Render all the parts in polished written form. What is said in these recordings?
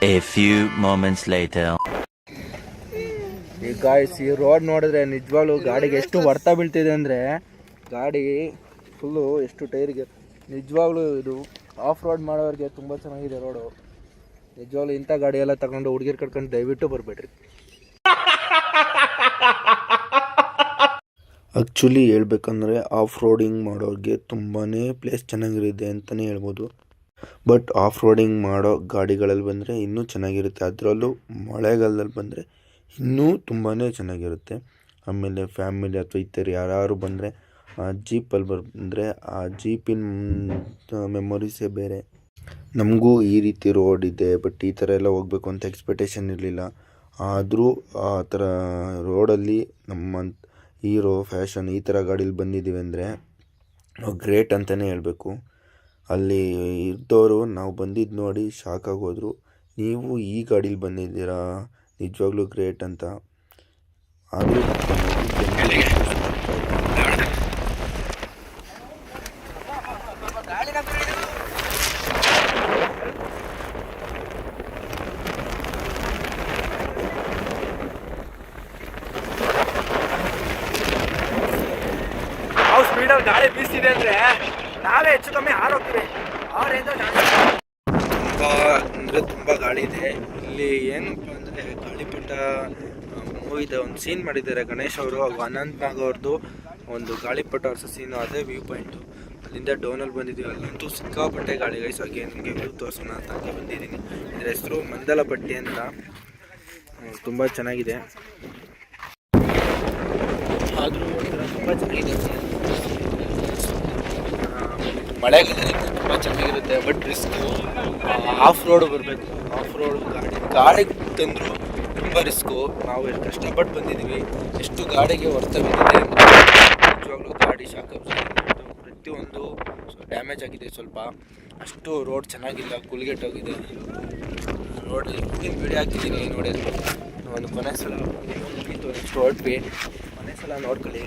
A few moments later. ಈ guys ಈ road ನೋಡಿದ್ರೆ ನಿಜವಾಗ್ಲೂ ಗಾಡಿಗೆ ಎಷ್ಟು ಹೊಡ್ತ ಬೀಳ್ತಿದೆ ಅಂದರೆ ಗಾಡಿ ಫುಲ್ಲು ಎಷ್ಟು ಟೈರಿಗೆ ನಿಜವಾಗ್ಲೂ ಇದು ಆಫ್ ರೋಡ್ ಮಾಡೋರಿಗೆ ತುಂಬ ಚೆನ್ನಾಗಿದೆ ರೋಡು. ನಿಜವಾಗ್ಲೂ ಇಂಥ ಗಾಡಿ ಎಲ್ಲ ತಗೊಂಡು ಹುಡುಗಿರು ಕಟ್ಕೊಂಡು ದಯವಿಟ್ಟು ಬರಬೇಡ್ರಿ. ಆ್ಯಕ್ಚುಲಿ ಹೇಳ್ಬೇಕಂದ್ರೆ ಆಫ್ ರೋಡಿಂಗ್ ಮಾಡೋರಿಗೆ ತುಂಬಾ ಪ್ಲೇಸ್ ಚೆನ್ನಾಗಿರುತ್ತೆ ಅಂತಲೇ ಹೇಳ್ಬೋದು. ಬಟ್ ಆಫ್ ರೋಡಿಂಗ್ ಮಾಡೋ ಗಾಡಿಗಳಲ್ಲಿ ಬಂದರೆ ಇನ್ನೂ ಚೆನ್ನಾಗಿರುತ್ತೆ. ಅದರಲ್ಲೂ ಮಳೆಗಾಲದಲ್ಲಿ ಬಂದರೆ ಇನ್ನೂ ತುಂಬಾ ಚೆನ್ನಾಗಿರುತ್ತೆ. ಆಮೇಲೆ ಫ್ಯಾಮಿಲಿ ಅಥವಾ ಇತರ ಯಾರು ಬಂದರೆ ಆ ಜೀಪಲ್ಲಿ ಬಂದರೆ ಆ ಜೀಪಿನ ಮೆಮೊರೀಸೇ ಬೇರೆ. ನಮಗೂ ಈ ರೀತಿ ರೋಡ್ ಇದೆ ಬಟ್ ಈ ಥರ ಎಲ್ಲ ಹೋಗ್ಬೇಕು ಅಂತ ಎಕ್ಸ್ಪೆಕ್ಟೇಷನ್ ಇರಲಿಲ್ಲ. ಆದರೂ ಆ ಥರ ರೋಡಲ್ಲಿ ನಮ್ಮ ಹೀರೋ ಫ್ಯಾಷನ್ ಈ ಥರ ಗಾಡೀಲಿ ಬಂದಿದ್ದೀವಿ ಅಂದರೆ ನಾವು ಗ್ರೇಟ್ ಅಂತಲೇ ಹೇಳಬೇಕು. ಅಲ್ಲಿ ಇದ್ದವರು ನಾವು ಬಂದಿದ್ದು ನೋಡಿ ಶಾಕ್ ಆಗೋದ್ರು. ನೀವು ಈ ಗಾಡೀಲಿ ಬಂದಿದ್ದೀರಾ, ನಿಜವಾಗ್ಲೂ ಗ್ರೇಟ್ ಅಂತ. ಆದರೂ ನಾವು ಸ್ಪೀಡಲ್ಲಿ ಗಾಡಿ ಬೀಸ್ತಿದೆ ಅಂದರೆ ನಾವೇ ಹೆಚ್ಚು ಕಮ್ಮಿ ಹಾರೋಗ್ತೀವಿ. ತುಂಬ ಗಾಳಿ ಇದೆ ಇಲ್ಲಿ. ಏನಪ್ಪ ಅಂದರೆ ಗಾಳಿಪಟ ಮೂವಿದ ಒಂದು ಸೀನ್ ಮಾಡಿದ್ದಾರೆ ಗಣೇಶ್ ಅವರು, ಅನಂತ್ ನಾಗ್ ಅವ್ರದ್ದು ಒಂದು ಗಾಳಿಪಟ ಹೊರಿಸೋ ಸೀನು. ಅದೇ ವ್ಯೂ ಪಾಯಿಂಟು. ಅಲ್ಲಿಂದ ಡೌನಲ್ಲಿ ಬಂದಿದ್ದೀವಿ. ಅಲ್ಲಂತೂ ಸಿಕ್ಕಾಪಟ್ಟೆ ಗಾಳಿ ಗೈಸ್. ಹಾಗೆ ನಿಮಗೆ ವ್ಯೂ ತೋರಿಸೋಣ ಅಂತ ಬಂದಿದ್ದೀನಿ. ಇದರ ಹೆಸರು ಮಂದಲಪಟ್ಟಿ ಅಂತ. ತುಂಬ ಚೆನ್ನಾಗಿದೆ. ಆದರೂ ತುಂಬ ಚೆನ್ನಾಗಿದೆ. ಮಳೆಗಾಲದಿಂದ ತುಂಬ ಚೆನ್ನಾಗಿರುತ್ತೆ. But risk. ಆಫ್ ರೋಡ್ ಬರಬೇಕು. ಆಫ್ ರೋಡ್ ಗಾಡಿಗೆ ತಂದರೂ ತುಂಬ ರಿಸ್ಕು. ನಾವು ಎಷ್ಟು ಕಷ್ಟಪಟ್ಟು ಬಂದಿದ್ದೀವಿ. ಎಷ್ಟು ಗಾಡಿಗೆ ಹೊರ್ತ ಬಿದ್ದಿದೆ. ನಿಜವಾಗ್ಲೂ ಗಾಡಿ ಶಾಕ್ ಪ್ರತಿಯೊಂದು ಡ್ಯಾಮೇಜ್ ಆಗಿದೆ ಸ್ವಲ್ಪ. ಅಷ್ಟು ರೋಡ್ ಚೆನ್ನಾಗಿಲ್ಲ, ಕುಲ್ಗೆಟ್ಟೋಗಿದೆ ರೋಡ್. ವಿಡಿಯೋ ಹಾಕಿದ್ದೀನಿ ನೋಡಿ. ಒಂದು ಕೊನೆ ಸಲ ನೆಕ್ಸ್ಟ್ ಹೊರಟ್ವಿ. ಕೊನೆ ಸಲ ನೋಡ್ಕೊಳ್ಳಿ.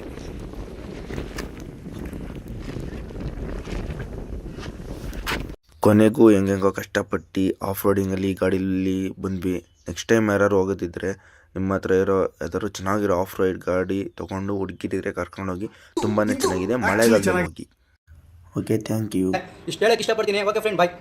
ಕೊನೆಗೂ ಹೆಂಗೆಂಗೋ ಕಷ್ಟಪಟ್ಟು ಆಫ್ ರೋಡಿಂಗಲ್ಲಿ ಈ ಗಾಡೀಲಿ ಬಂದ್ವಿ. ನೆಕ್ಸ್ಟ್ ಟೈಮ್ ಯಾರು ಹೋಗೋದಿದ್ರೆ ನಿಮ್ಮ ಹತ್ರ ಇರೋ ಯಾವ್ದಾದ್ರು ಚೆನ್ನಾಗಿರೋ ಆಫ್ ರೋಡ್ ಗಾಡಿ ತೊಗೊಂಡು ಹುಡುಕಿದ್ರೆ ಕರ್ಕೊಂಡೋಗಿ. ತುಂಬಾ ಚೆನ್ನಾಗಿದೆ. ಮಳೆಗಾಲದಲ್ಲಿ ಹೋಗಿ. Okay, thank you. ಇಷ್ಟು ಹೇಳಕ್ಕೆ ಇಷ್ಟಪಡ್ತೀನಿ. ಓಕೆ ಫ್ರೆಂಡ್, ಬಾಯ್.